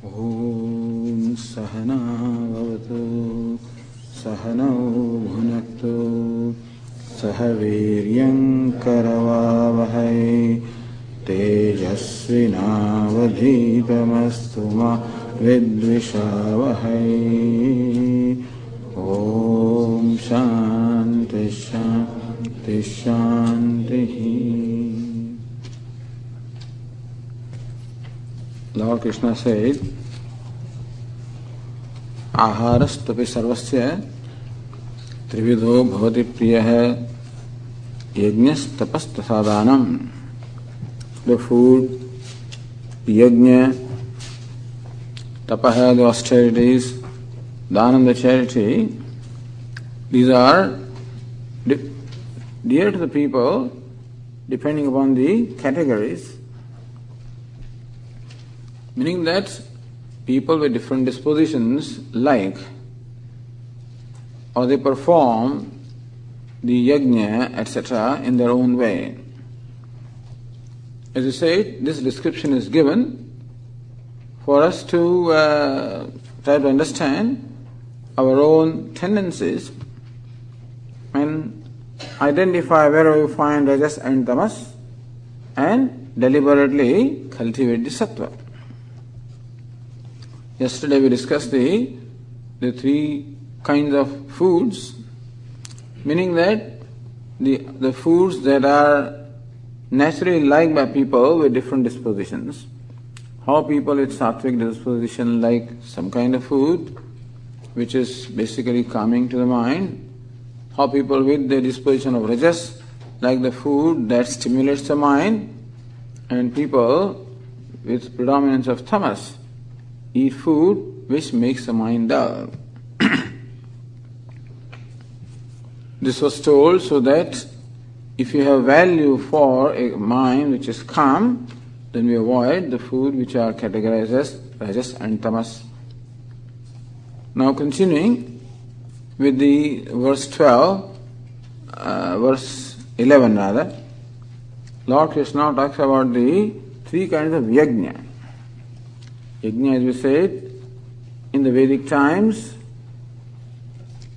Om Sahana Bhavatu Sahanau Bhunaktu Sahaviryam Karavavahai Tejasvinavadhitamastu ma Vidvishavahai. Om Shanti Shanti Shanti. Lord Krishna said, Aharastapi sarvasya trividho bhavati priyaha yajñas tapas tasadanam. The food, the yajna, tapaha, the austerities, dhanam, the charity, these are dear to the people depending upon the categories. Meaning that people with different dispositions like or they perform the yajna, etc. in their own way. As I said, this description is given for us to try to understand our own tendencies and identify where we find rajas and tamas and deliberately cultivate the sattva. Yesterday we discussed the three kinds of foods, meaning that the foods that are naturally liked by people with different dispositions. How people with sattvic disposition like some kind of food which is basically calming to the mind. How people with the disposition of rajas like the food that stimulates the mind, and people with predominance of tamas eat food which makes the mind dull. This was told so that if you have value for a mind which is calm, then we avoid the food which are categorized as rajas and tamas. Now continuing with the verse 11 rather, Lord Krishna talks about the three kinds of yajna. Yajna, as we said, in the Vedic times,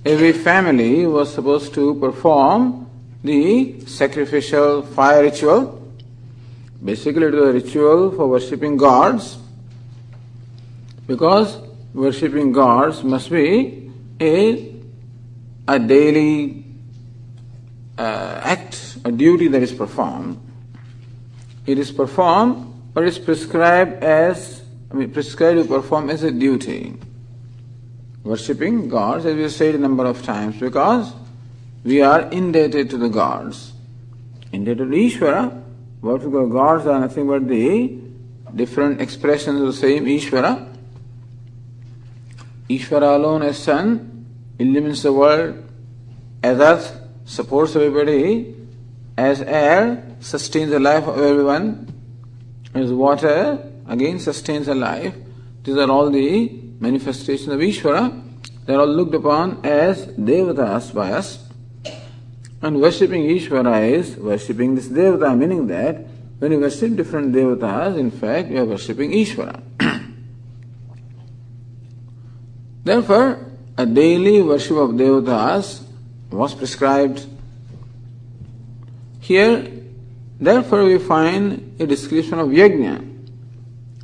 every family was supposed to perform the sacrificial fire ritual. Basically, it was a ritual for worshipping gods, because worshipping gods must be a daily act, a duty that is performed. It is performed, but it is prescribed to perform as a duty. Worshipping gods, as we have said a number of times, because we are indebted to the gods. Indebted to Ishvara, what we call gods are nothing but the different expressions of the same Ishvara. Ishvara alone as sun illumines the world, as earth supports everybody, as air sustains the life of everyone, as water again sustains the life. These are all the manifestations of Ishvara. They are all looked upon as devatas by us. And worshipping Ishvara is worshipping this devata, meaning that when you worship different devatas, in fact you are worshipping Ishvara. Therefore, a daily worship of devatas was prescribed. Here, therefore, we find a description of yajna.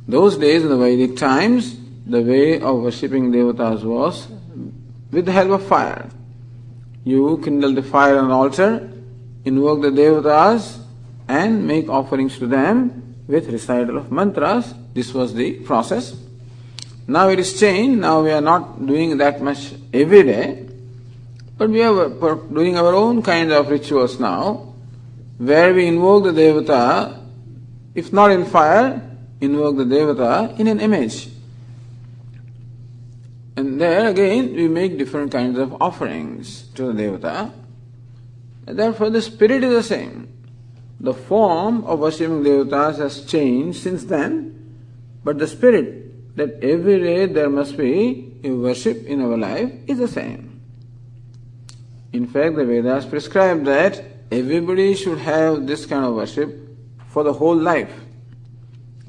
Those days, in the Vedic times, the way of worshipping devatas was with the help of fire. You kindle the fire on an altar, invoke the devatas, and make offerings to them with recital of mantras. This was the process. Now it is changed. Now we are not doing that much every day, but we are doing our own kind of rituals now, where we invoke the devata, if not in fire, invoke the devata in an image. And there again we make different kinds of offerings to the devata. And therefore the spirit is the same. The form of worshipping devatas has changed since then, but the spirit that every day there must be a worship in our life is the same. In fact, the Vedas prescribe that everybody should have this kind of worship for the whole life.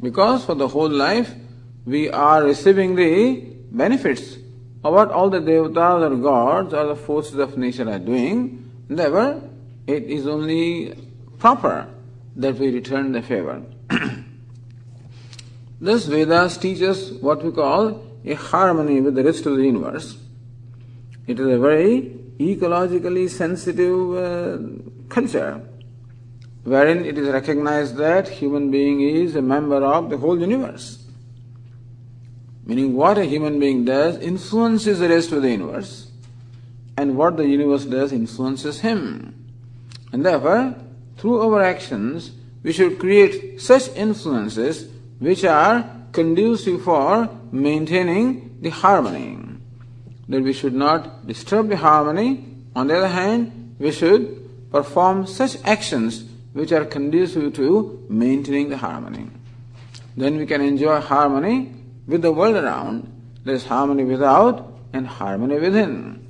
Because for the whole life, we are receiving the benefits of what all the devatas or gods or the forces of nature are doing, therefore it is only proper that we return the favor. Thus Vedas teach us what we call a harmony with the rest of the universe. It is a very ecologically sensitive culture, wherein it is recognized that human being is a member of the whole universe. Meaning what a human being does influences the rest of the universe, and what the universe does influences him. And therefore, through our actions, we should create such influences which are conducive for maintaining the harmony. That we should not disturb the harmony. On the other hand, we should perform such actions which are conducive to maintaining the harmony. Then we can enjoy harmony with the world around. There is harmony without and harmony within.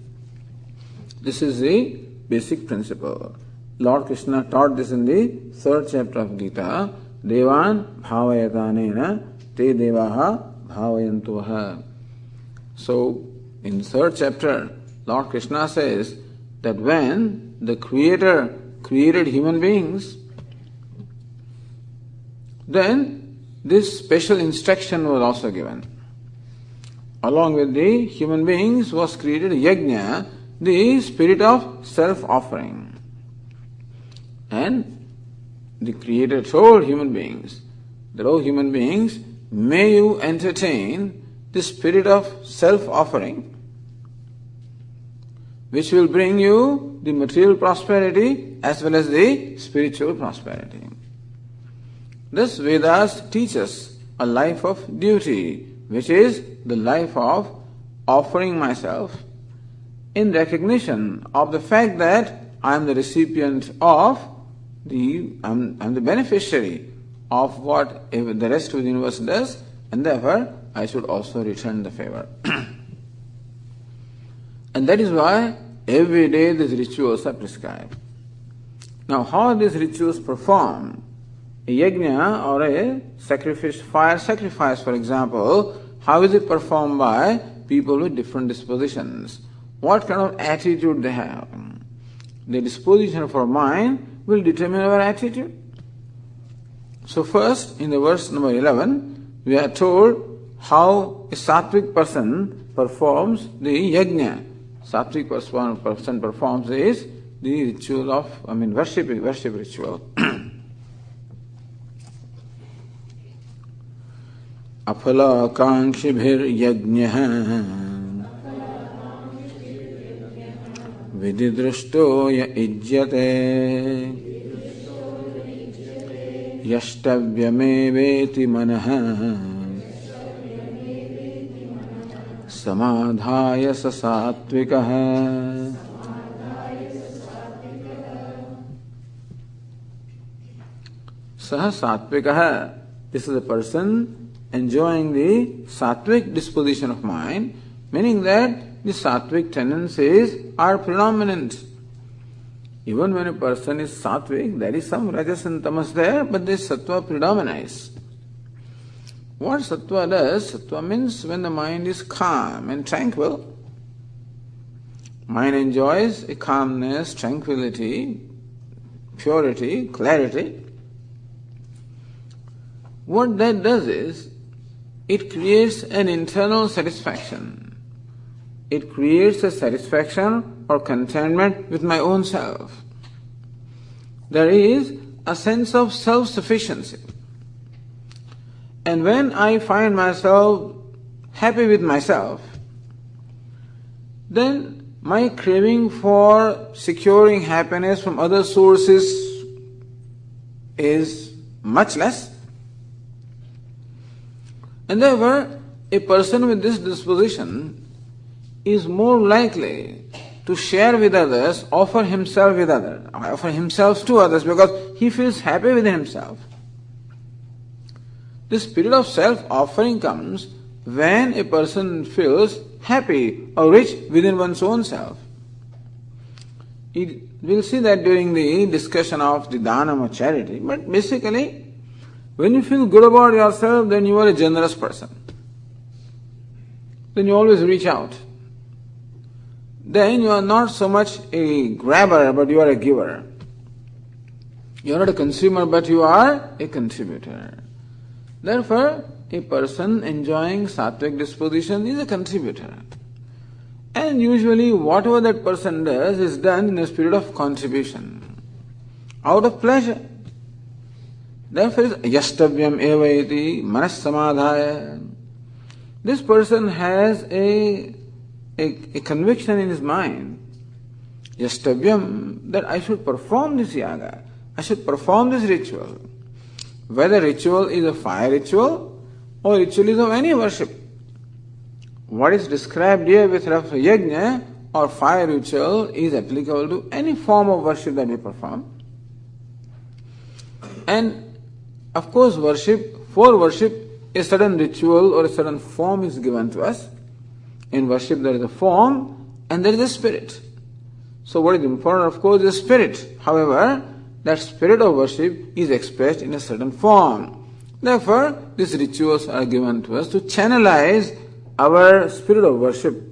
This is the basic principle. Lord Krishna taught this in the 3rd chapter of Gītā. Devan bhavayatanena te devaha bhavayantuvaha. So, in 3rd chapter, Lord Krishna says that when the Creator created human beings, then this special instruction was also given. Along with the human beings was created yajna, the spirit of self-offering. And the Creator told human beings that, O human beings, may you entertain the spirit of self-offering, which will bring you the material prosperity as well as the spiritual prosperity. Thus Vedas teach us a life of duty, which is the life of offering myself in recognition of the fact that I am the recipient of I'm the beneficiary of what the rest of the universe does, and therefore I should also return the favor. And that is why every day these rituals are prescribed. Now, how are these rituals performed? A yajna or a sacrifice, fire sacrifice, for example, how is it performed by people with different dispositions? What kind of attitude they have? The disposition of our mind will determine our attitude. So first, in the verse number 11, we are told how a sattvic person performs the yajna. Sattvic person performs is the ritual of, worship ritual. Aphala kankshibhir yajnah vididrushto ya ijyate yashtavyameveti manaha samadhaya sa sattvikah. Saha sattvikah. This is a person enjoying the sattvic disposition of mind, meaning that the sattvic tendencies are predominant. Even when a person is sattvic, there is some rajas and tamas there, but this sattva predominates. What sattva does? Sattva means when the mind is calm and tranquil. Mind enjoys a calmness, tranquility, purity, clarity. What that does is, it creates an internal satisfaction. It creates a satisfaction or contentment with my own self. There is a sense of self-sufficiency. And when I find myself happy with myself, then my craving for securing happiness from other sources is much less. And therefore, a person with this disposition is more likely to share with others, offer himself to others, because he feels happy within himself. This spirit of self-offering comes when a person feels happy or rich within one's own self. We'll see that during the discussion of the dhanam or charity, but basically, when you feel good about yourself, then you are a generous person. then you always reach out. Then you are not so much a grabber, but you are a giver. You are not a consumer, but you are a contributor. Therefore, a person enjoying sattvic disposition is a contributor. And usually whatever that person does is done in a spirit of contribution, out of pleasure. Therefore, yastavyam eva iti manas samadhaya. This person has a conviction in his mind, yastavyam, that I should perform this yaga, I should perform this ritual. Whether ritual is a fire ritual or ritual is of any worship. What is described here with reference to yajna or fire ritual is applicable to any form of worship that we perform. And of course, for worship, a certain ritual or a certain form is given to us. In worship there is a form and there is a spirit. So what is important, of course, is the spirit. However, that spirit of worship is expressed in a certain form. Therefore, these rituals are given to us to channelize our spirit of worship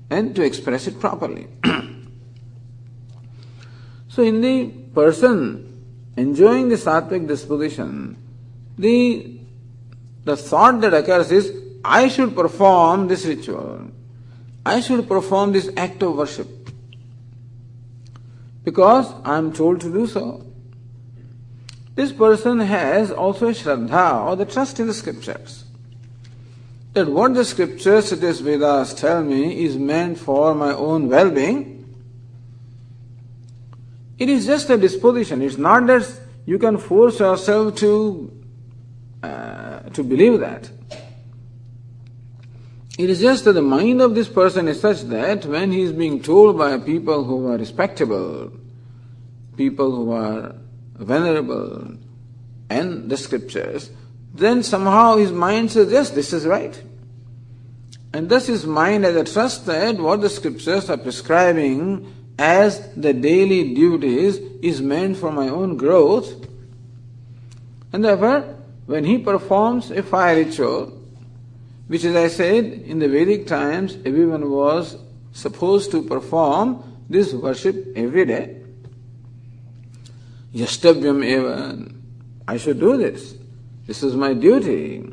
and to express it properly. So in the person enjoying the sattvic disposition, the thought that occurs is, I should perform this ritual. I should perform this act of worship. Because I am told to do so. This person has also a shraddha or the trust in the scriptures. That what the scriptures, such as Vedas, tell me is meant for my own well-being. It is just a disposition. It's not that you can force yourself to believe that. It is just that the mind of this person is such that when he is being told by people who are respectable, people who are venerable, and the scriptures, then somehow his mind says, yes, this is right. And thus his mind has a trust that what the scriptures are prescribing as the daily duties is meant for my own growth. And therefore, when he performs a fire ritual, which, as I said, in the Vedic times, everyone was supposed to perform this worship every day. Yastavyam eva, I should do this. This is my duty.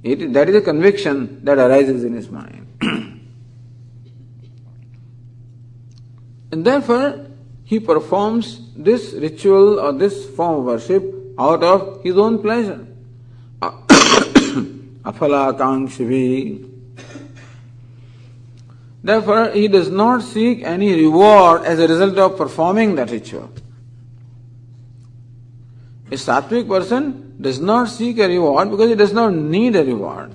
That is a conviction that arises in his mind. And therefore, he performs this ritual or this form of worship out of his own pleasure. Aphalakangshivi. Therefore, he does not seek any reward as a result of performing that ritual. A sattvic person does not seek a reward because he does not need a reward.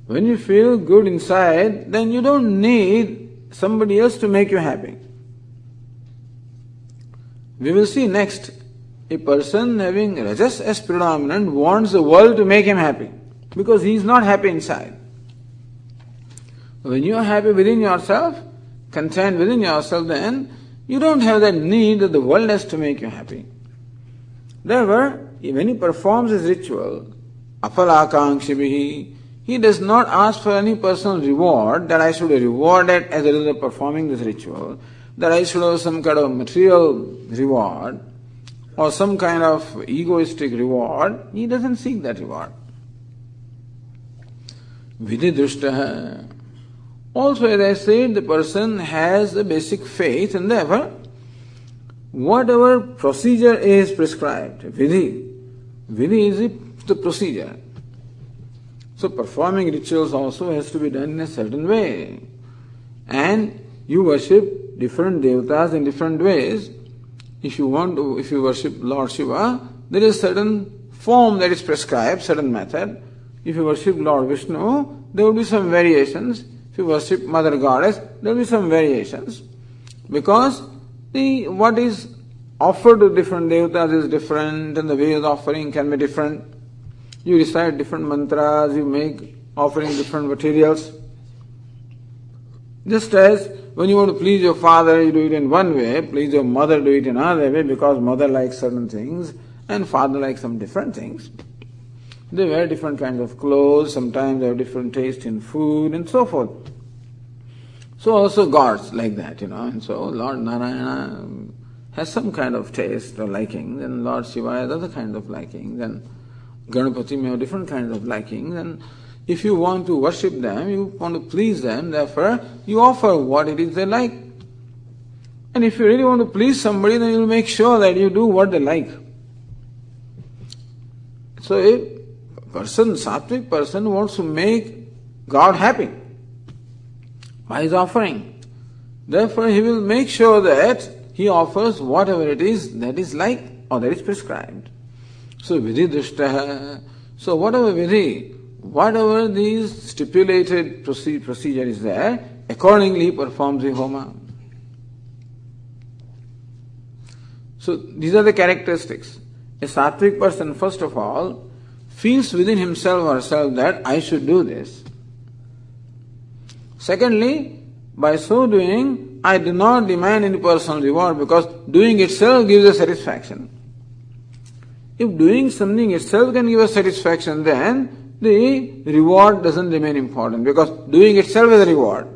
When you feel good inside, then you don't need somebody else to make you happy. We will see next, a person having rajas as predominant wants the world to make him happy because he is not happy inside. When you are happy within yourself, content within yourself, then you don't have that need that the world has to make you happy. Therefore, when he performs his ritual, aphalakangshibihi, he does not ask for any personal reward, that I should be rewarded as a result of performing this ritual, that I should have some kind of material reward, or some kind of egoistic reward. He doesn't seek that reward. Vididrushtaha. Also, as I said, the person has a basic faith, and therefore, whatever procedure is prescribed, vidhi is the procedure. So performing rituals also has to be done in a certain way. And you worship different devatas in different ways. If you worship Lord Shiva, there is a certain form that is prescribed, certain method. If you worship Lord Vishnu, there will be some variations. If you worship Mother Goddess, there will be some variations. Because what is offered to different devatas is different, and the way of offering can be different. You recite different mantras, you make offering different materials. Just as when you want to please your father, you do it in one way, please your mother, do it in another way, because mother likes certain things and father likes some different things. They wear different kinds of clothes, sometimes they have different taste in food and so forth. So also gods like that, and so Lord Narayana has some kind of taste or liking, then Lord Shiva has other kind of liking, then Ganapati may have different kinds of liking, and if you want to worship them, you want to please them, therefore you offer what it is they like. And if you really want to please somebody, then you'll make sure that you do what they like. So a sattvic person wants to make God happy by his offering. Therefore he will make sure that he offers whatever it is that is like or that is prescribed. So vidhi drishtaha. So whatever vidhi, whatever these stipulated procedure is there, accordingly he performs the homa. So these are the characteristics. A sattvic person, first of all, feels within himself or herself that I should do this. Secondly, by so doing, I do not demand any personal reward because doing itself gives a satisfaction. If doing something itself can give a satisfaction, then the reward doesn't remain important because doing itself is a reward.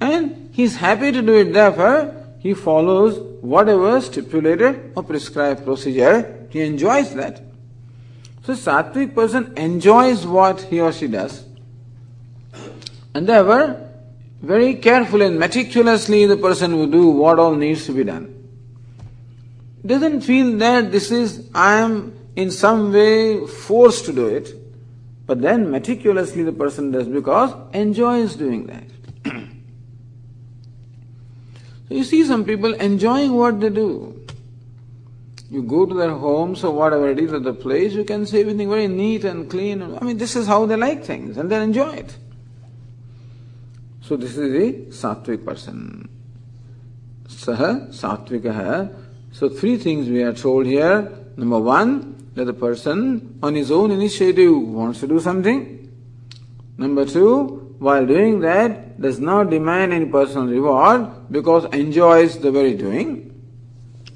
And he is happy to do it, therefore he follows whatever stipulated or prescribed procedure, he enjoys that. So sattvic person enjoys what he or she does. And therefore, very carefully and meticulously the person will do what all needs to be done. Doesn't feel that I am in some way forced to do it, but then meticulously the person does because enjoys doing that. So you see some people enjoying what they do. You go to their homes or whatever it is at the place, you can see everything very neat and clean. I mean, this is how they like things and they enjoy it. So this is the sattvic person. Saha sattvikaha. So three things we are told here. Number one, that the person on his own initiative wants to do something. Number two, while doing that, does not demand any personal reward because enjoys the very doing.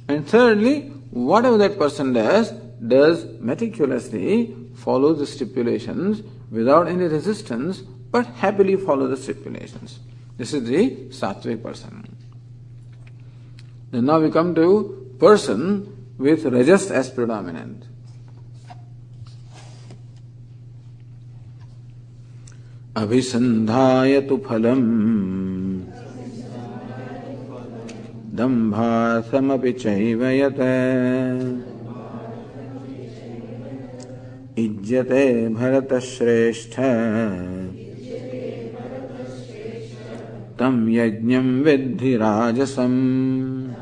And thirdly, whatever that person does meticulously, follows the stipulations without any resistance, but happily follow the stipulations. This is the sattvic person. Then now we come to person with rajas as predominant. Abhisandhaya tu phalam dambhāsamapi caivayate ijjate bharata shrestha tam yajñam vidhi rājasam.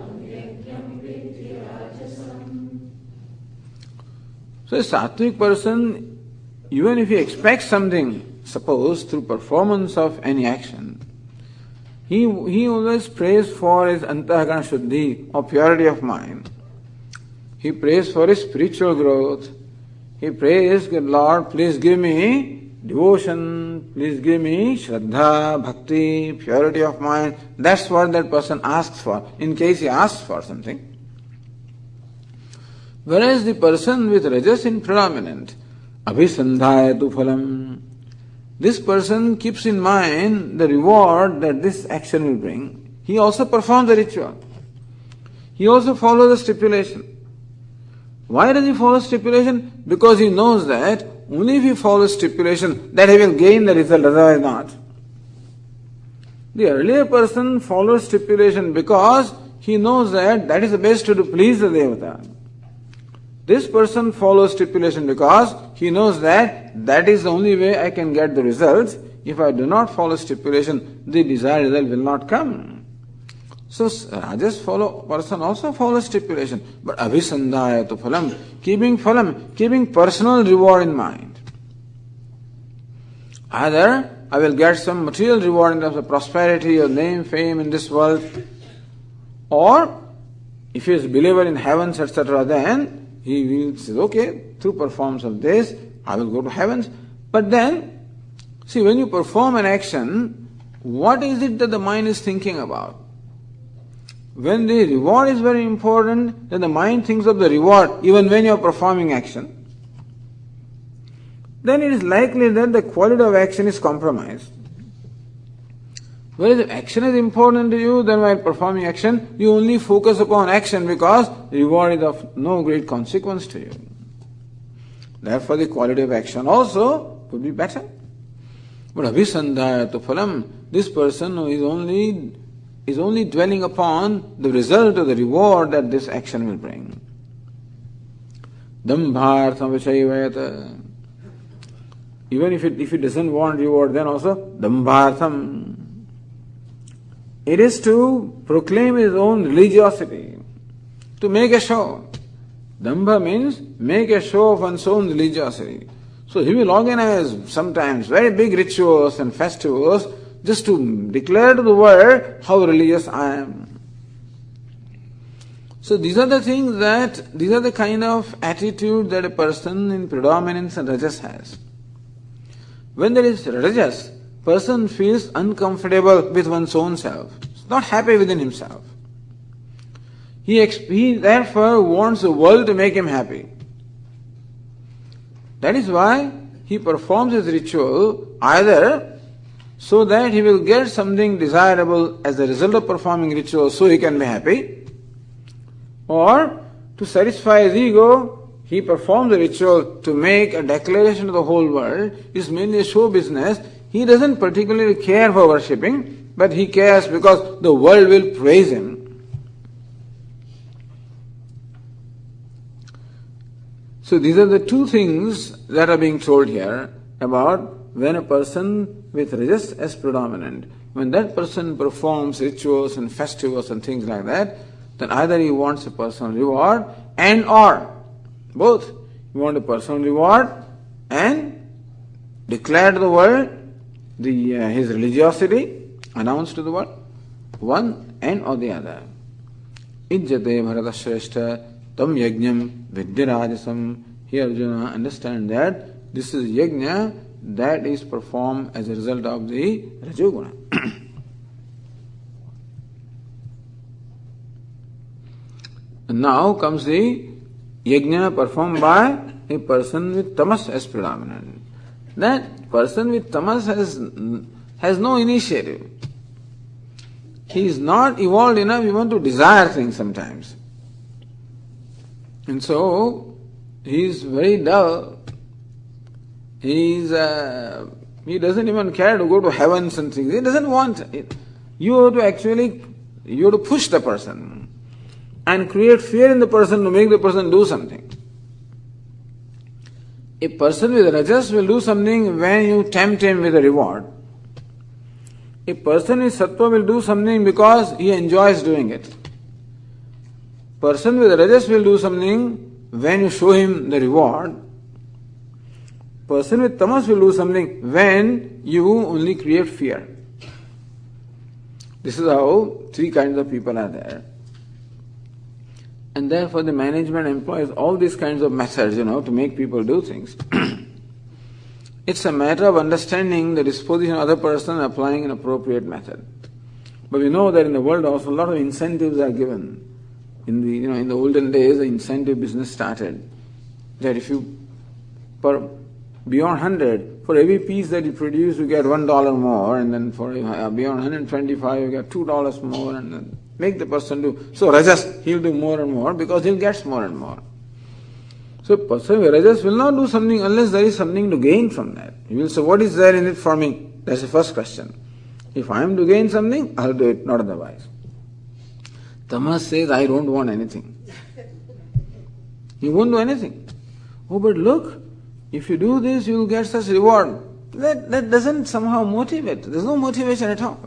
So a sattvic person, even if he expects something, suppose through performance of any action, he always prays for his antahkarana shuddhi, or purity of mind. He prays for his spiritual growth. He prays, good Lord, please give me devotion, please give me shraddha, bhakti, purity of mind. That's what that person asks for, in case he asks for something. Whereas the person with rajas in predominant, abhisandhaya tu phalam, this person keeps in mind the reward that this action will bring. He also performs the ritual. He also follows the stipulation. Why does he follow stipulation? Because he knows that only if he follows stipulation that he will gain the result, otherwise not. The earlier person follows stipulation because he knows that that is the best to please the devata. This person follows stipulation because he knows that that is the only way I can get the results. If I do not follow stipulation, the desired result will not come. So rajas person also follows stipulation, but abhisandhaya tu phalam, keeping personal reward in mind. Either I will get some material reward in terms of prosperity or name, fame in this world, or if he is a believer in heavens, etc., then he will say, okay, through performance of this, I will go to heavens. But then, see, when you perform an action, what is it that the mind is thinking about? When the reward is very important, then the mind thinks of the reward even when you are performing action. then it is likely that the quality of action is compromised. Whereas if action is important to you, then while performing action, you only focus upon action because reward is of no great consequence to you. Therefore the quality of action also would be better. But abhisandhayatu phalam, this person who is only dwelling upon the result of the reward that this action will bring. Dambhartham vichayvayata. Even if it doesn't want reward, then also dambhartham. It is to proclaim his own religiosity, to make a show. Dambha means make a show of one's own religiosity. So he will organize sometimes very big rituals and festivals just to declare to the world how religious I am. So these are the kind of attitude that a person in predominance and rajas has. When there is rajas, person feels uncomfortable with one's own self, not happy within himself. He therefore wants the world to make him happy. That is why he performs his ritual either so that he will get something desirable as a result of performing ritual so he can be happy, or to satisfy his ego, he performs the ritual to make a declaration to the whole world. It's mainly a show business. He doesn't particularly care for worshipping, but he cares because the world will praise him. So these are the two things that are being told here about when a person with rajas as predominant, when that person performs rituals and festivals and things like that, then either he wants a personal reward and or both. He wants a personal reward and declare to the world his religiosity, announce to the world, one and or the other. Ijjate bharata shrestha tam yajnam vidyarajasam. Here Arjuna understand that this is yajna that is performed as a result of the rajoguna. And now comes the yajna performed by a person with tamas as predominant. That person with tamas has no initiative. He is not evolved enough even to desire things sometimes. And so he is very dull. He doesn't even care to go to heavens and things. He doesn't want it. You have to push the person and create fear in the person to make the person do something. A person with rajas will do something when you tempt him with a reward. A person with sattva will do something because he enjoys doing it. Person with rajas will do something when you show him the reward. Person with tamas will do something when you only create fear. This is how three kinds of people are there. And therefore the management employs all these kinds of methods, to make people do things. It's a matter of understanding the disposition of the other person and applying an appropriate method. But we know that in the world also a lot of incentives are given. In the olden days, the incentive business started. That if you, beyond 100, for every piece that you produce, you get $1 more, and then for beyond 125, you get $2 more, and then make the person do. So rajas, he'll do more and more because he'll get more and more. So person with rajas will not do something unless there is something to gain from that. He will say, what is there in it for me? That's the first question. If I am to gain something, I'll do it, not otherwise. Tamas says, I don't want anything. He won't do anything. Oh, but look, if you do this, you will get such reward. That doesn't somehow motivate. There's no motivation at all.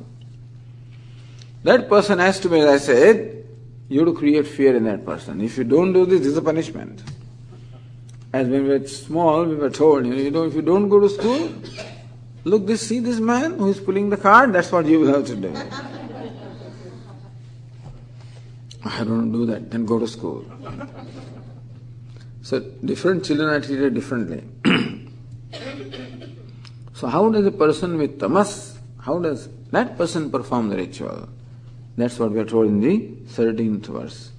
That person has to be, as I said, you have to create fear in that person. If you don't do this is a punishment. As when we were small, we were told, if you don't go to school, look, see this man who is pulling the cart, that's what you will have to do. I don't do that, then go to school. So different children are treated differently. So how does a person with tamas, how does that person perform the ritual? That's what we are told in the 13th verse.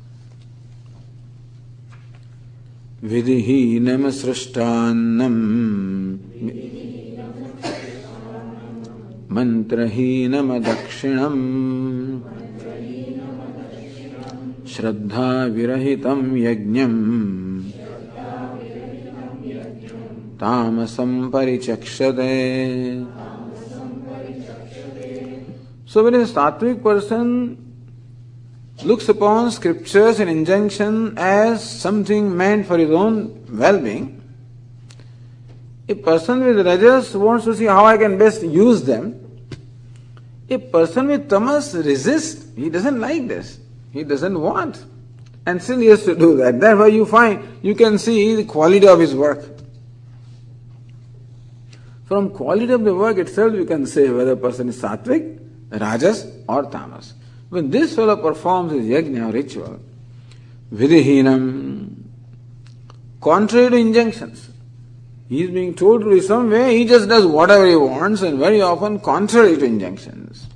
Vidihinam srishtānnam mantrahinam adakshinam Shraddha virahitam yajñam tamasam parichakshate. So when a sattvic person looks upon scriptures and injunction as something meant for his own well-being, a person with rajas wants to see how I can best use them. A person with tamas resists. He doesn't like this. He doesn't want. And still he has to do that. Therefore you can see the quality of his work. From quality of the work itself you can say whether a person is sattvic, rajas or tamas. When this fellow performs his yajna or ritual, vidihinam, contrary to injunctions, he is being told to do some way, he just does whatever he wants and very often contrary to injunctions.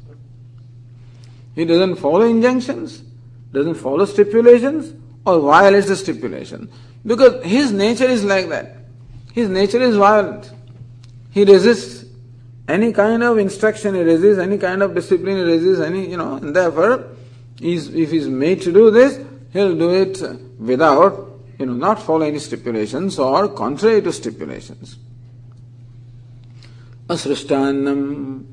He doesn't follow injunctions, doesn't follow stipulations or violates the stipulation. Because his nature is like that. His nature is violent. He resists any kind of instruction, he resists any kind of discipline, he resists and therefore, if he's made to do this, he'll do it without, not follow any stipulations or contrary to stipulations. Asrishtānnam.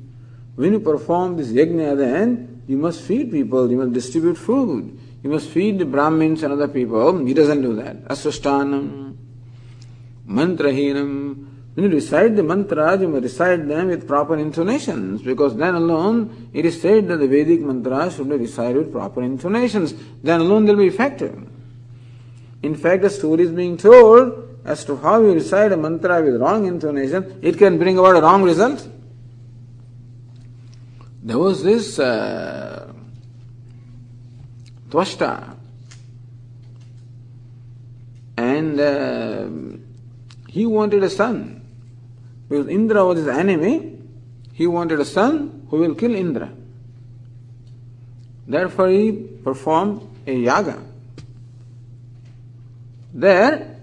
When you perform this yajna, then you must feed people, you must distribute food, you must feed the Brahmins and other people. He doesn't do that. Asrishtānnam. Mantrahinam. When you recite the mantras, you must recite them with proper intonations, because then alone it is said that the Vedic mantras should be recited with proper intonations. Then alone they will be effective. In fact, a story is being told as to how you recite a mantra with wrong intonation, it can bring about a wrong result. There was this Tvashta, and he wanted a son. Because Indra was his enemy, he wanted a son who will kill Indra. Therefore he performed a yaga. There,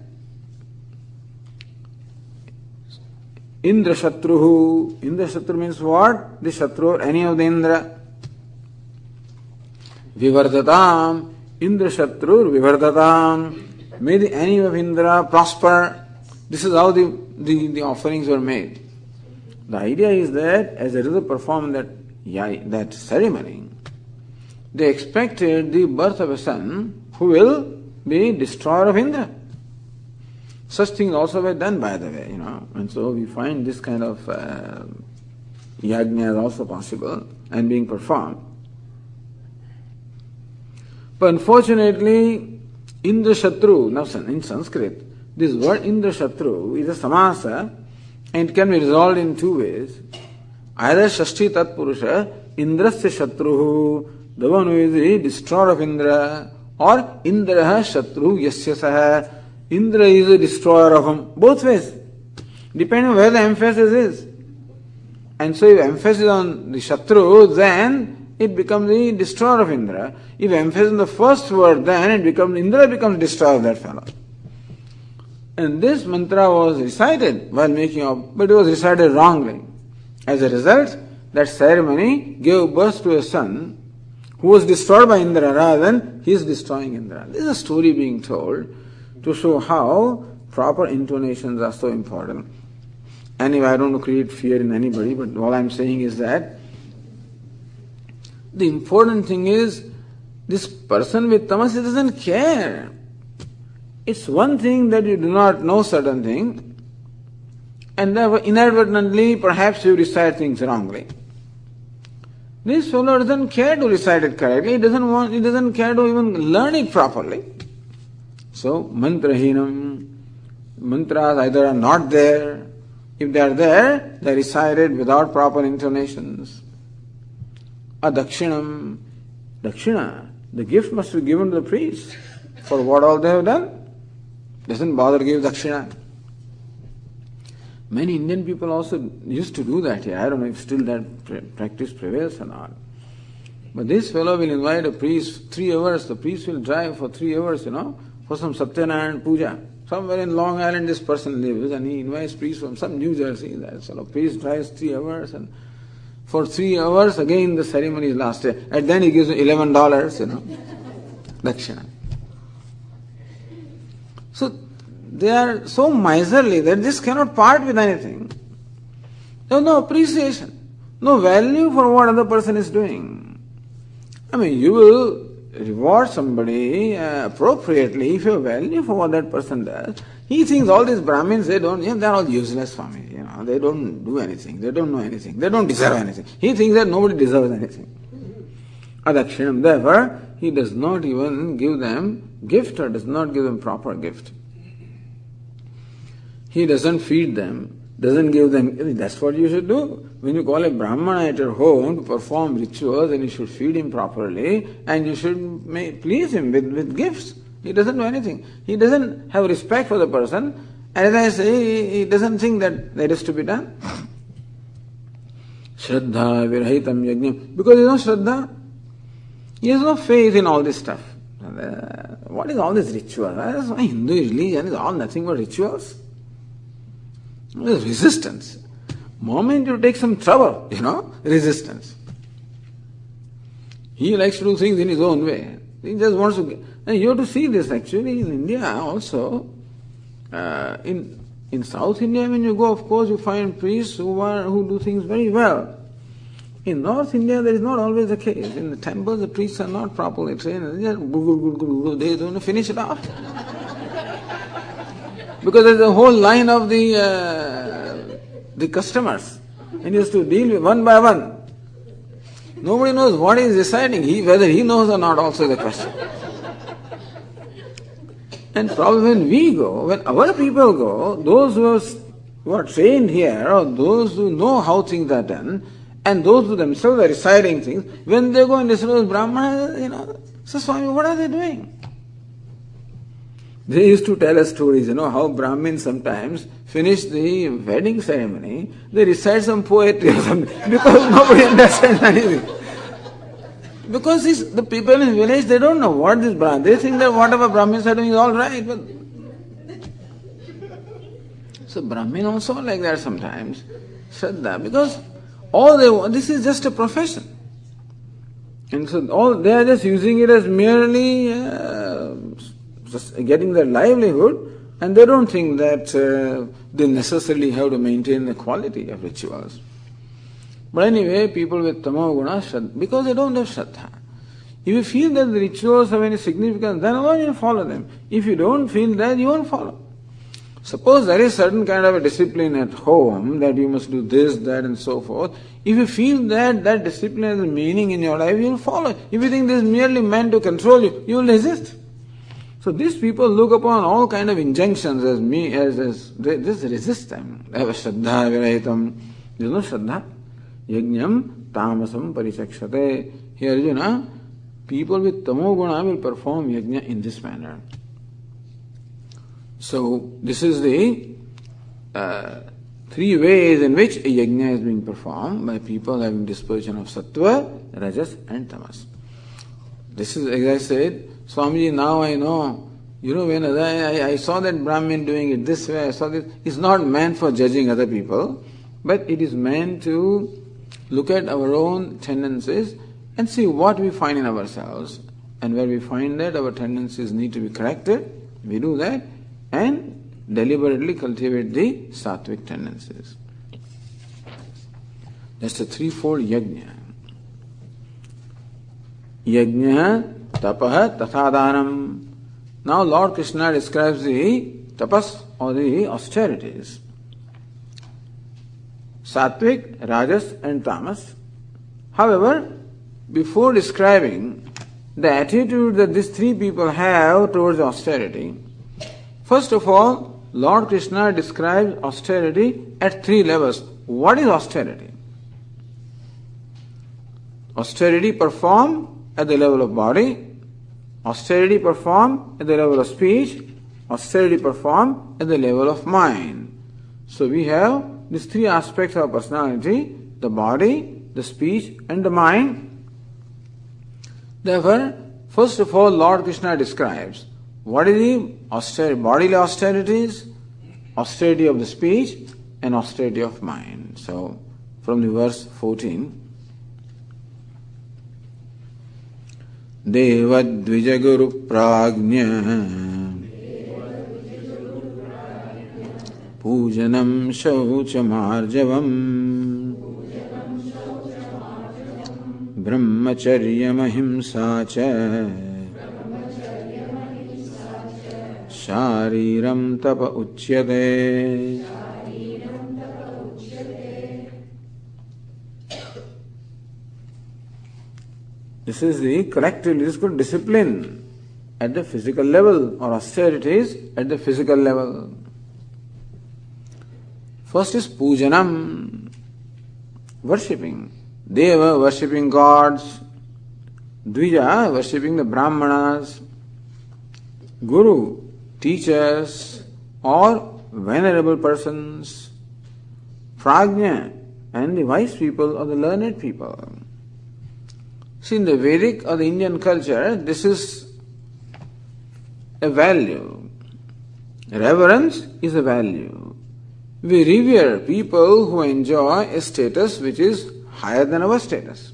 Indra Shatruhu. Indra Shatru means what? The Shatru or any of the Indra. Vivardhatam. Indra Shatru Vivardhatam. May the enemy of Indra prosper. This is how the offerings were made. The idea is that as a result of performing that ceremony, they expected the birth of a son who will be destroyer of Indra. Such things also were done, by the way, and so we find this kind of yajna is also possible and being performed. But unfortunately, Indra Shatru, now in Sanskrit, this word Indra Shatru is a samasa and it can be resolved in two ways. Either Shashti Tat Purusha, Indrasya Shatruhu, the one who is the destroyer of Indra, or Indraha Shatru Yasya Saha, Indra is a destroyer of him. Both ways, depending on where the emphasis is. And so if emphasis on the Shatru, then it becomes the destroyer of Indra. If emphasis on the first word, then Indra becomes destroyer of that fellow. And this mantra was recited while making up, but it was recited wrongly. As a result, that ceremony gave birth to a son who was destroyed by Indra rather than he is destroying Indra. This is a story being told to show how proper intonations are so important. Anyway, I don't want to create fear in anybody, but all I'm saying is that the important thing is this person with tamas, he doesn't care. It's one thing that you do not know certain thing, and therefore inadvertently perhaps you recite things wrongly. This fellow doesn't care to recite it correctly, he doesn't care to even learn it properly. So mantrahinam, mantras either are not there, if they are there, they are recited without proper intonations. Dakshinam, dakshina, the gift must be given to the priest for what all they have done. Doesn't bother to give dakshina. Many Indian people also used to do that here. I don't know if still that practice prevails or not. But this fellow will invite a priest 3 hours. The priest will drive for 3 hours, for some Satyanarayana puja. somewhere in Long Island this person lives and he invites priests from some New Jersey. That sort priest drives 3 hours and for 3 hours again the ceremony is lasted. And then he gives $11, dakshina. So they are so miserly that this cannot part with anything. There is no appreciation, no value for what other person is doing. I mean, you will reward somebody appropriately if you have value for what that person does. He thinks all these Brahmins, they're all useless for me. They don't do anything, they don't know anything, they don't deserve anything. He thinks that nobody deserves anything. Adakshinam. Therefore, he does not even give them gift or does not give them proper gift. He doesn't feed them, doesn't give them. That's what you should do. When you call a Brahmana at your home to perform rituals, then you should feed him properly and you should please him with gifts. He doesn't do anything. He doesn't have respect for the person. And as I say, he doesn't think that is to be done. Shraddha virahitam yajnam. Because there is no Shraddha. He has no faith in all this stuff. What is all this ritual? That's why Hindu religion is all nothing but rituals. There's resistance. Moment you take some trouble, resistance. He likes to do things in his own way. He just wants to. And you have to see this actually in India also. In South India, when you go, of course, you find priests who do things very well. In North India, that is not always the case. In the temples, the priests are not properly trained. They don't finish it off. Because there's a whole line of the customers. And he has to deal with one by one. Nobody knows what he is reciting. Whether he knows or not also is the question. And probably when we go, when our people go, those who are trained here, or those who know how things are done, and those who themselves are reciting things, when they go and listen to those Brahmanas, so Swami, what are they doing? They used to tell us stories, how Brahmins sometimes finish the wedding ceremony, they recite some poetry or something, because nobody understands anything. Because the people in the village, they don't know what this Brahmin, they think that whatever Brahmins are doing is all right. But so Brahmin also like that sometimes, Shraddha, because all they want, this is just a profession. And so they are just using it as merely just getting their livelihood, and they don't think that they necessarily have to maintain the quality of rituals. But anyway, people with tamoguna, because they don't have Shraddha. If you feel that the rituals have any significance, then alone you follow them. If you don't feel that, you won't follow. Suppose there is certain kind of a discipline at home, that you must do this, that and so forth. If you feel that discipline has a meaning in your life, you will follow. If you think this is merely meant to control you, you will resist. So these people look upon all kind of injunctions as they just resist them. They have a Shraddha virahitam. There is no Shraddha. Yajnam tamasam parichakshate. Here Arjuna, people with tamoguna will perform yajna in this manner. So this is the 3 ways in which a yajna is being performed by people having dispersion of sattva, rajas and tamas. This is, as I said, Swamiji, now I know. When I saw that Brahmin doing it this way, I saw this. It's not meant for judging other people, but it is meant to look at our own tendencies and see what we find in ourselves. And where we find that our tendencies need to be corrected, we do that and deliberately cultivate the sattvic tendencies. That's the 3-fold yajna. Yajna, tapaha, tathadanam. Now Lord Krishna describes the tapas or the austerities. Sattvic, Rajas and Tamas. However, before describing the attitude that these 3 people have towards austerity, first of all, Lord Krishna describes austerity at 3 levels. What is austerity? Austerity performed at the level of body, austerity performed at the level of speech, austerity performed at the level of mind. So we have these 3 aspects of personality, the body, the speech and the mind. Therefore, first of all, Lord Krishna describes What is the austerity? Bodily austerities, austerity of the speech, and austerity of mind. So, from the verse 14, Devadvija Guru Prajna Pujanam Shauchamarjavam Brahmacharyam Ahimsa Cha Shariram Tapa Uchyate. This is the collective, this is called discipline at the physical level, or austerities at the physical level. First is pujanam, worshipping. Deva, worshipping gods. Dvija, worshipping the brahmanas. Guru, teachers or venerable persons. Prajna, and the wise people or the learned people. See, in the Vedic or the Indian culture, this is a value. Reverence is a value. We revere people who enjoy a status which is higher than our status.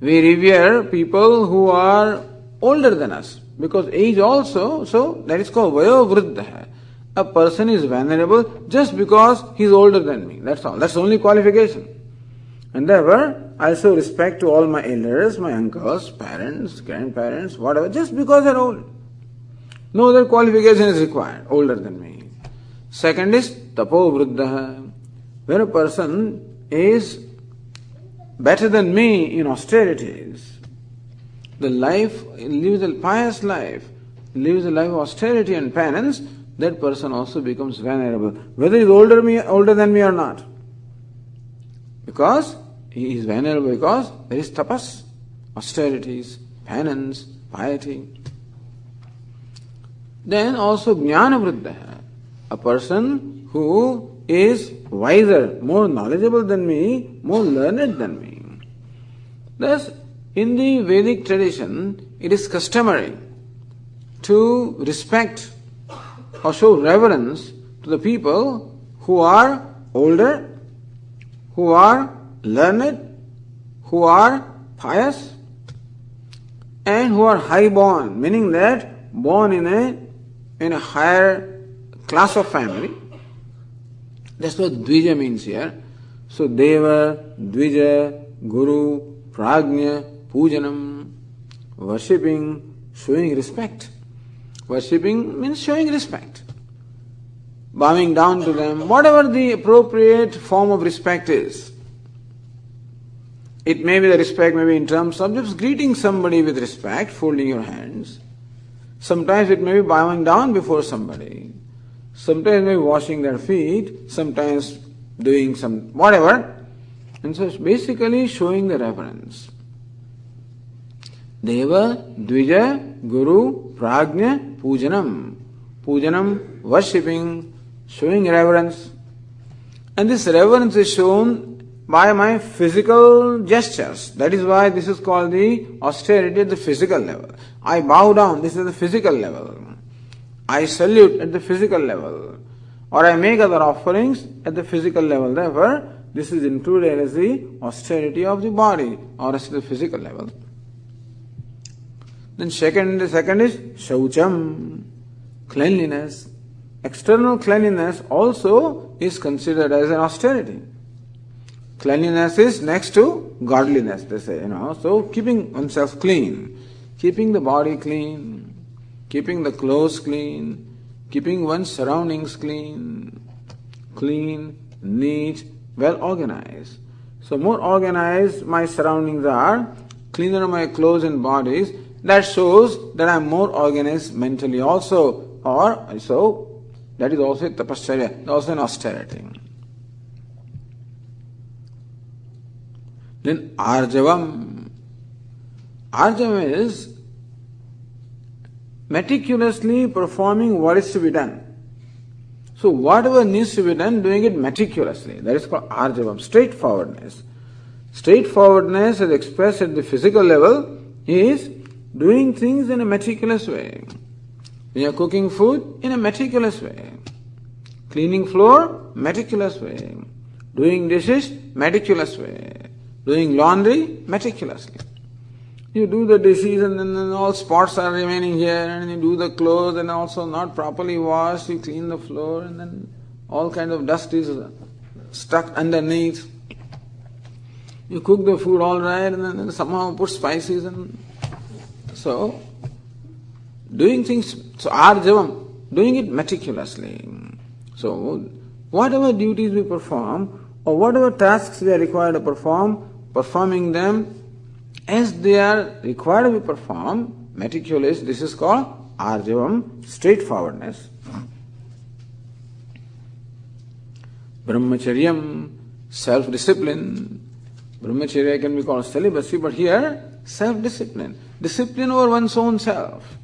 We revere people who are older than us, because age also, so that is called Vayovruddha. A person is venerable just because he is older than me. That's all. That's the only qualification. And therefore, I show respect to all my elders, my uncles, parents, grandparents, whatever, just because they're old. No other qualification is required, older than me. Second is tapo vruddha. When a person is better than me in austerities, the life, lives a pious life, lives a life of austerity and penance, that person also becomes venerable, whether he is older than me or not. Because he is venerable because there is tapas, austerities, penance, piety. Then also jnana vruddha, a person who is wiser, more knowledgeable than me, more learned than me. Thus, in the Vedic tradition, it is customary to respect or show reverence to the people who are older, who are learned, who are pious, and who are high born, meaning that born in a higher class of family. That's what Dvija means here. So Deva, Dvija, Guru, Prajna, Pujanam, worshipping, showing respect. Worshipping means showing respect. Bowing down to them, whatever the appropriate form of respect is. It may be the respect, maybe in terms of just greeting somebody with respect, folding your hands. Sometimes it may be bowing down before somebody. Sometimes it may be washing their feet, sometimes doing some whatever. And so it's basically showing the reverence. Deva, Dvija, Guru, Prajna, Pujanam. Pujanam, worshipping, showing reverence. And this reverence is shown by my physical gestures. That is why this is called the austerity at the physical level. I bow down, this is the physical level. I salute at the physical level. Or I make other offerings at the physical level. Therefore, this is included as the austerity of the body, or as the physical level. Then the second is Shaucham, cleanliness. External cleanliness also is considered as an austerity. Cleanliness is next to godliness, they say, So keeping oneself clean, keeping the body clean, keeping the clothes clean, keeping one's surroundings clean, neat, well organized. So more organized my surroundings are, cleaner my clothes and bodies, that shows that I am more organized mentally also, or so that is also a tapasya, also an austerity. Then Arjavam. Arjavam is meticulously performing what is to be done. So whatever needs to be done, doing it meticulously. That is called Arjavam, straightforwardness. Straightforwardness as expressed at the physical level is Doing things in a meticulous way. When you are cooking food, in a meticulous way. Cleaning floor, meticulous way. Doing dishes, meticulous way. Doing laundry, meticulously. You do the dishes and then all spots are remaining here, and you do the clothes and also not properly washed, you clean the floor and then all kinds of dust is stuck underneath. You cook the food all right and then somehow put spices and so doing things, so arjavam, doing it meticulously. So whatever duties we perform or whatever tasks we are required to perform, performing them as they are required to be performed, meticulous, this is called arjavam, straightforwardness. Brahmacharyam, self-discipline. Brahmacharya can be called celibacy, but here, self-discipline. Discipline over one's own self.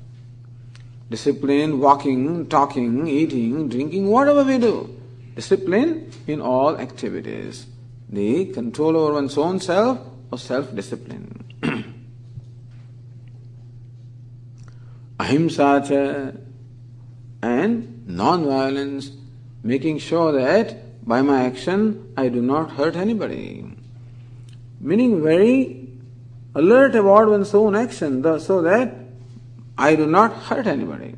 Discipline, walking, talking, eating, drinking, whatever we do. Discipline in all activities. The control over one's own self or self-discipline. Ahimsa cha, and non-violence, making sure that by my action I do not hurt anybody. Meaning very alert about one's own action so that I do not hurt anybody.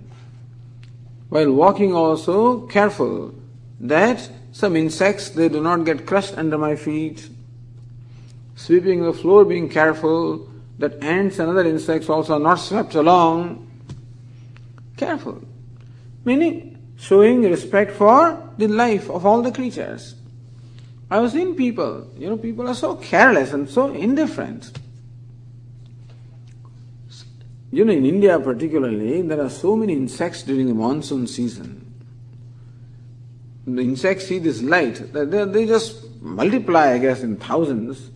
While walking also, careful that some insects, they do not get crushed under my feet. Sweeping the floor, being careful that ants and other insects also are not swept along. Careful. Meaning showing respect for the life of all the creatures. I have seen people, people are so careless and so indifferent. In India particularly, there are so many insects during the monsoon season. The insects see this light, they just multiply, I guess, in thousands.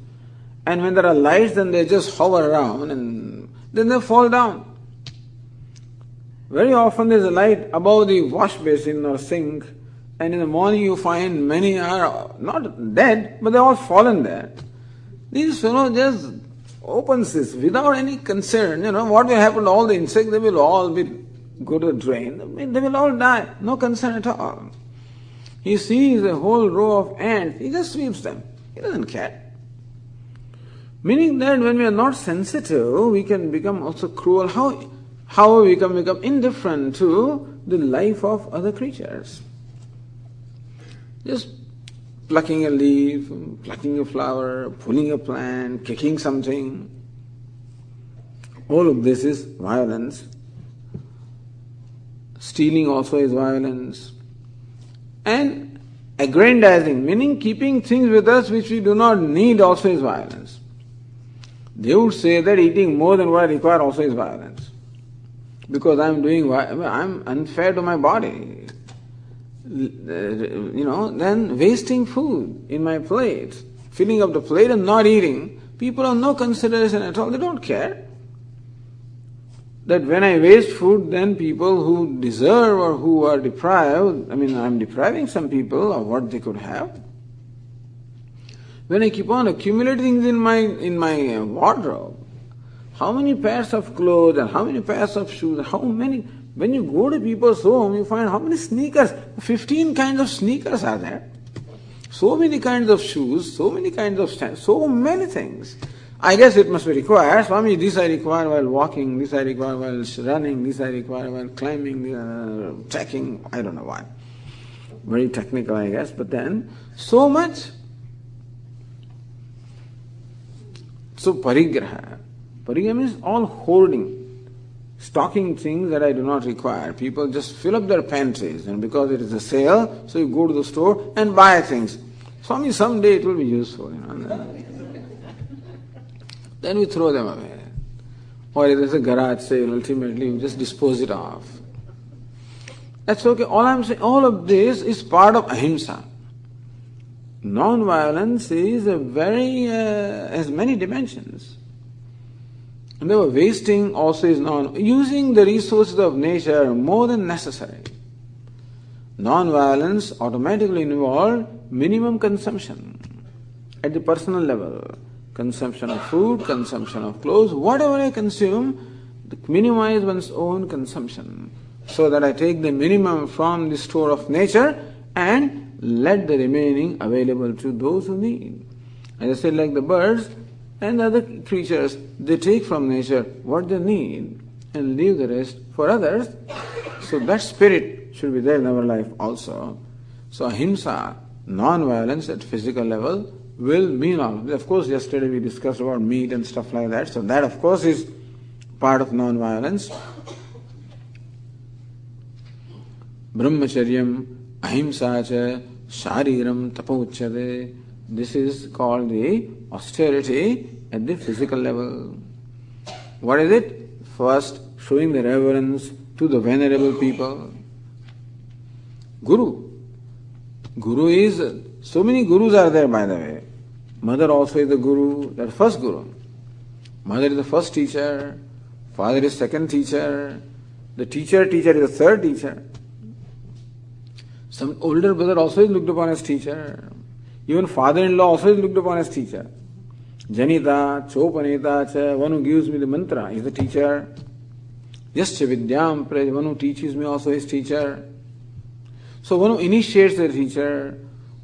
And when there are lights, then they just hover around and then they fall down. Very often there is a light above the wash basin or sink, and in the morning you find many are not dead, but they all fallen there. These just opens this without any concern. What will happen to all the insects? They will all go to the drain. They will all die. No concern at all. He sees a whole row of ants. He just sweeps them. He doesn't care. Meaning that when we are not sensitive, we can become also cruel. How we can become indifferent to the life of other creatures. Just plucking a leaf, plucking a flower, pulling a plant, kicking something. All of this is violence. Stealing also is violence. And aggrandizing, meaning keeping things with us which we do not need, also is violence. They would say that eating more than what I require also is violence. Because I'm unfair to my body. Then wasting food in my plate, filling up the plate and not eating, people have no consideration at all. They don't care. That when I waste food, then people who deserve or who are deprived, I'm depriving some people of what they could have. When I keep on accumulating things in my wardrobe, how many pairs of clothes and how many pairs of shoes, when you go to people's home, you find how many sneakers, 15 kinds of sneakers are there. So many kinds of shoes, so many kinds of stands, so many things. I guess it must be required. Swami, this I require while walking, this I require while running, this I require while climbing, trekking, I don't know why. Very technical, I guess, but then so much. So parigraha. Parigraha means all hoarding. Stocking things that I do not require. People just fill up their pantries, and because it is a sale, so you go to the store and buy things. Swami, someday it will be useful, Then we throw them away. Or if there's a garage sale, ultimately you just dispose it off. That's okay. All I'm saying, all of this is part of ahimsa. Non-violence is has many dimensions. And the wasting also is using the resources of nature more than necessary. Non-violence automatically involves minimum consumption at the personal level. Consumption of food, consumption of clothes, whatever I consume, minimize one's own consumption, so that I take the minimum from the store of nature and let the remaining available to those who need. As I said, like the birds and other creatures, they take from nature what they need and leave the rest for others. So that spirit should be there in our life also. So ahimsa, non-violence at physical level, will mean all of this. Of course, yesterday we discussed about meat and stuff like that. So that, of course, is part of non-violence. Brahmacharyam, ahimsa cha, shariram tapauchyate. This is called the austerity at the physical level. What is it? First, showing the reverence to the venerable people. Guru. Guru is, so many gurus are there, by the way. Mother also is the guru, that first guru. Mother is the first teacher, father is second teacher, the teacher is the third teacher. Some older brother also is looked upon as teacher. Even father-in-law also is looked upon as teacher. Janita, Chopaneta, cha, one who gives me the mantra is the teacher. Yascha Vidyam, one who teaches me also is teacher. So one who initiates the teacher,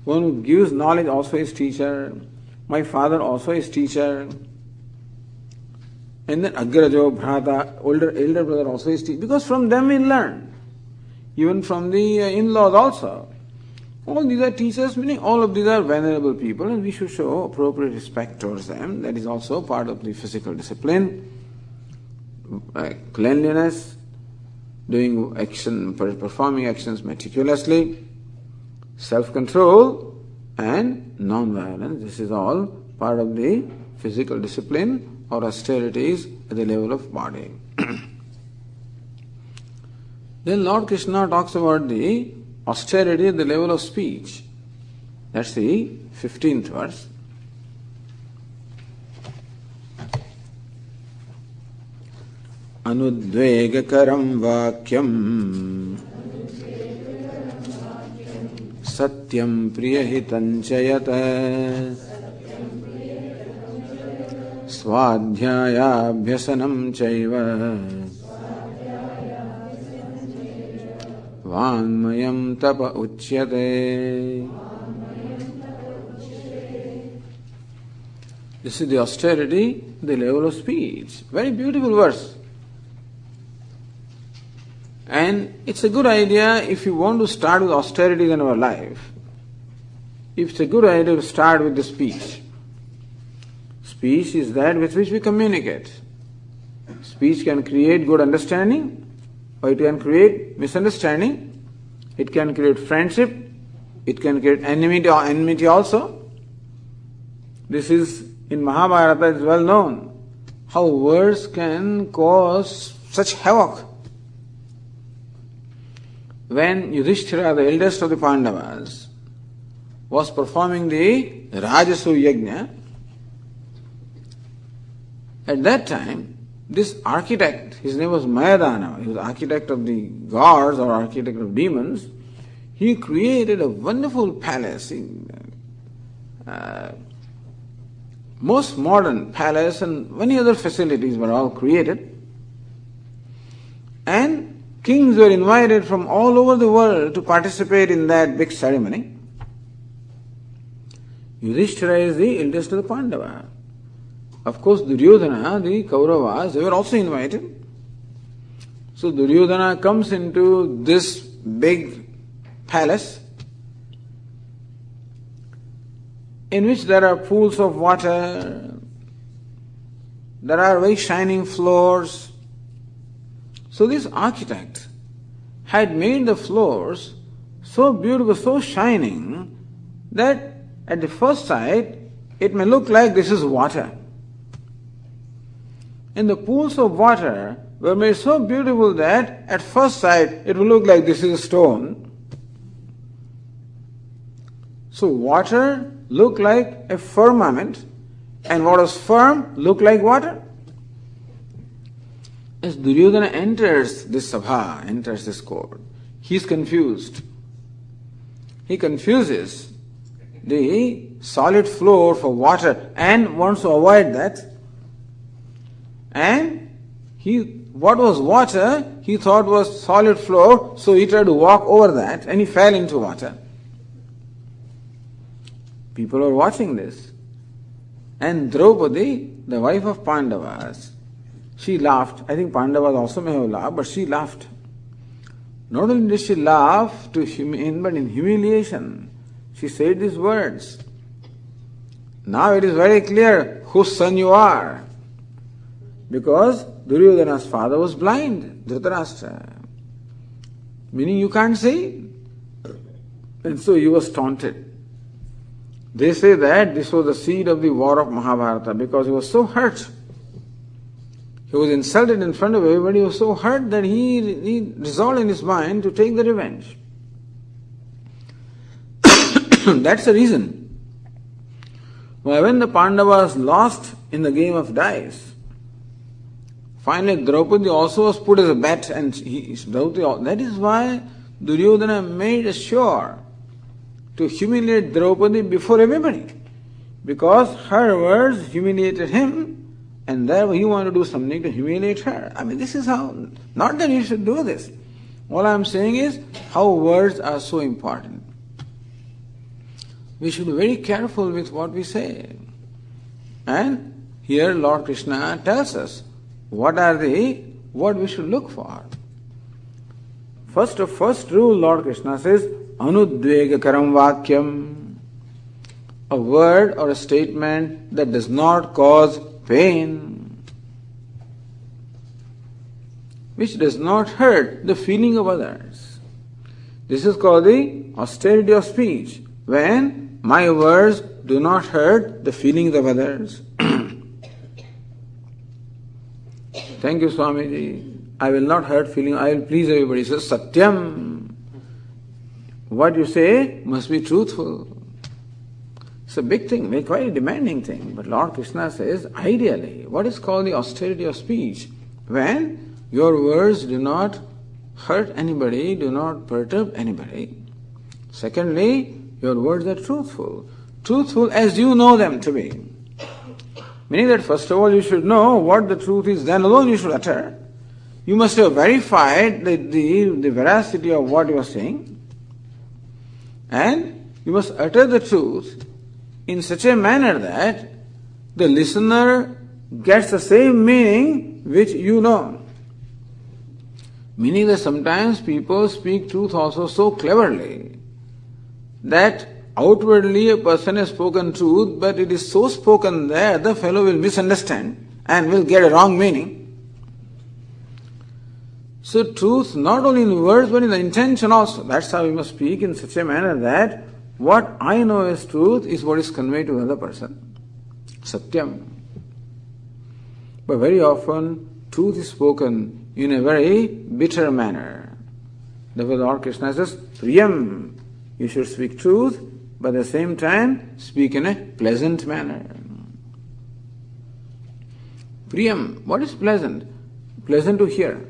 one who gives knowledge also is teacher. My father also is teacher. And then Agrajo, Bhrata, elder brother also is teacher. Because from them we learn. Even from the in-laws also. All these are teachers, meaning all of these are venerable people, and we should show appropriate respect towards them. That is also part of the physical discipline. Cleanliness, doing action, performing actions meticulously, self-control, and non-violence. This is all part of the physical discipline or austerities at the level of body. Then Lord Krishna talks about the austerity at the level of speech. That's the 15th verse. Anudvegakaram vakyam satyam priyahitam chayata swadhyayabhyasanam chaiva Vāngmayam tapa uchyate. This is the austerity, the level of speech. Very beautiful verse. And it's a good idea if you want to start with austerity in our life. It's a good idea to start with the speech. Speech is that with which we communicate. Speech can create good understanding, or it can create misunderstanding, it can create friendship, it can create enmity also. This is, in Mahabharata, it's well known, how words can cause such havoc. When Yudhishthira, the eldest of the Pandavas, was performing the Rajasu Yajna, at that time, this architect, his name was Mayadana, he was architect of the gods or architect of demons. He created a wonderful palace, most modern palace, and many other facilities were all created. And kings were invited from all over the world to participate in that big ceremony. Yudhishthira is the eldest of the Pandava. Of course, Duryodhana, the Kauravas, they were also invited. So Duryodhana comes into this big palace in which there are pools of water, there are very shining floors. So this architect had made the floors so beautiful, so shining, that at the first sight it may look like this is water. And the pools of water were made so beautiful that at first sight it will look like this is a stone. So water looked like a firmament, and what was firm looked like water. As Duryodhana enters this sabha, enters this court, he is confused. He confuses the solid floor for water and wants to avoid that. And he what was water, he thought was solid floor, so he tried to walk over that and he fell into water. People were watching this. And Draupadi, the wife of Pandavas, she laughed. I think Pandavas also may have laughed, but she laughed. Not only did she laugh but in humiliation, she said these words. Now it is very clear whose son you are. Because Duryodhana's father was blind, Dhritarashtra. Meaning you can't see. And so he was taunted. They say that this was the seed of the war of Mahabharata because he was so hurt. He was insulted in front of everybody, he was so hurt that he resolved in his mind to take the revenge. That's the reason why when the Pandavas lost in the game of dice, finally Draupadi also was put as a bet, and that is why Duryodhana made sure to humiliate Draupadi before everybody, because her words humiliated him, and therefore he wanted to do something to humiliate her. I mean, this is how, not that you should do this. All I am saying is how words are so important. We should be very careful with what we say. And here Lord Krishna tells us what we should look for. First rule, Lord Krishna says, Anudvegakaram vakyam, a word or a statement that does not cause pain, which does not hurt the feeling of others. This is called the austerity of speech, when my words do not hurt the feelings of others. Thank you, Swamiji. I will not hurt feeling, I will please everybody. So Satyam. What you say must be truthful. It's a big thing, quite a demanding thing. But Lord Krishna says, ideally, what is called the austerity of speech? When your words do not hurt anybody, do not perturb anybody. Secondly, your words are truthful. Truthful as you know them to be. Meaning that first of all you should know what the truth is, then alone you should utter. You must have verified the veracity of what you are saying. And you must utter the truth in such a manner that the listener gets the same meaning which you know. Meaning that sometimes people speak truth also so cleverly that outwardly a person has spoken truth, but it is so spoken that the fellow will misunderstand and will get a wrong meaning. So truth not only in words but in the intention also. That's how we must speak in such a manner that what I know as truth is what is conveyed to another person. Satyam. But very often truth is spoken in a very bitter manner. Therefore Lord Krishna says, Priyam. You should speak truth, but at the same time speak in a pleasant manner. Priyam. What is pleasant? Pleasant to hear.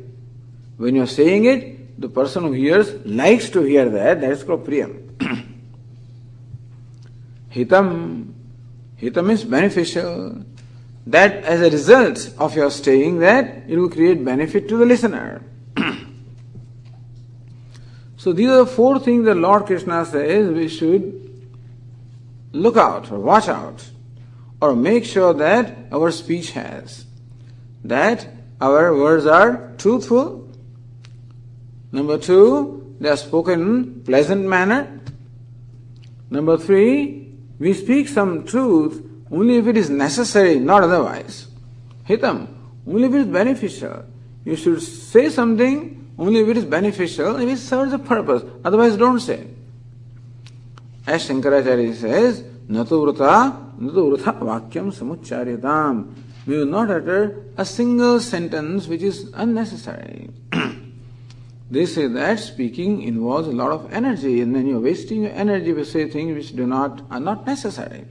When you are saying it, the person who hears likes to hear that is called Priyam. Hitam. Hitam is beneficial. That as a result of your saying that, it will create benefit to the listener. So these are the four things that Lord Krishna says we should look out or watch out or make sure that our speech has. That our words are truthful. Number two, they are spoken in pleasant manner. Number three, we speak some truth only if it is necessary, not otherwise. Hitam, only if it is beneficial. You should say something only if it is beneficial, if it serves a purpose. Otherwise don't say. As Shankaracharya says, Natu vrutha vakyam samucharyatam. We will not utter a single sentence which is unnecessary. They say that speaking involves a lot of energy, and then you are wasting your energy to say things which are not necessary.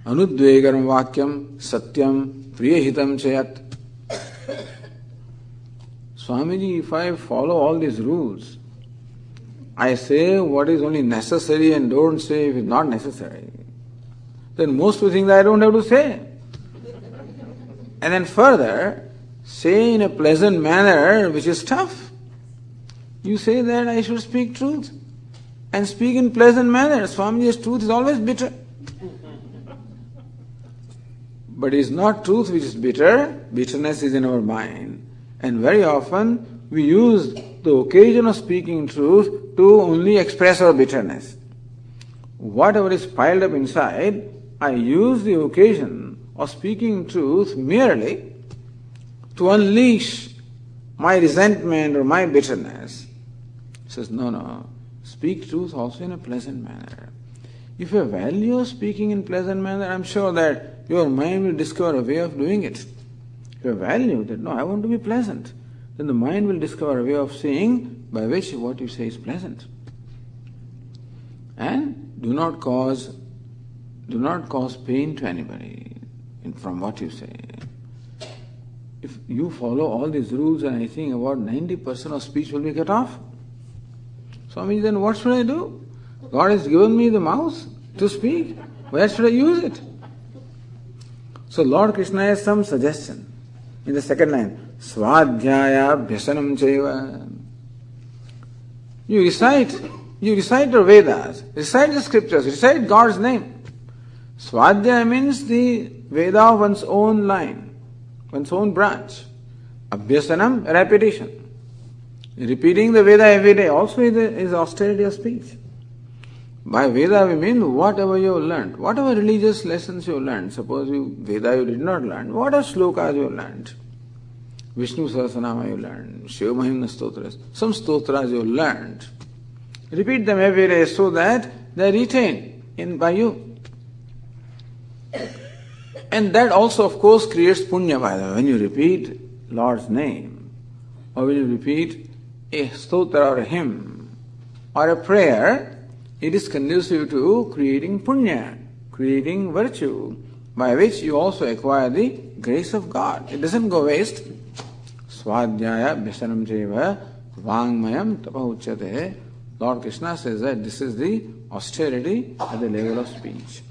Anudvegaram vakyam satyam priyahitam chayat. Swamiji, if I follow all these rules, I say what is only necessary and don't say if it's not necessary, then most of the things I don't have to say. And then further, say in a pleasant manner, which is tough. You say that I should speak truth and speak in pleasant manner. Swamiji's truth is always bitter. But it is not truth which is bitter, bitterness is in our mind. And very often we use the occasion of speaking truth to only express our bitterness. Whatever is piled up inside, I use the occasion of speaking truth merely to unleash my resentment or my bitterness. He says, no, speak truth also in a pleasant manner. If you value speaking in pleasant manner, I'm sure that your mind will discover a way of doing it. If you value that, no, I want to be pleasant, then the mind will discover a way of saying by which what you say is pleasant. And do not cause pain to anybody from what you say. If you follow all these rules, and I think about 90% of speech will be cut off. Swami, then what should I do? God has given me the mouth to speak. Where should I use it? So Lord Krishna has some suggestion. In the second line, Svadhyaya Bhyasanam Chaiva. You recite your Vedas, recite the scriptures, recite God's name. Svadhyaya means the Veda of one's own line, one's own branch. Abhyasanam, repetition. Repeating the Veda every day also is austerity of speech. By Veda we mean whatever you have learned, whatever religious lessons you have learned. Suppose Veda you did not learn, what are slokas you have learned? Vishnu Sahasranama you learned, Shiva Mahimna Stotras, some stotras you have learned. Repeat them every day so that they are retained by you. And that also of course creates punya, by the way. When you repeat Lord's name, or when you repeat a stotra or a hymn or a prayer, it is conducive to creating punya, creating virtue, by which you also acquire the grace of God. It doesn't go waste. Swadhyaya Bhyasanam Chaiva Vangmayam Tapa Uchyate. Lord Krishna says that this is the austerity at the level of speech.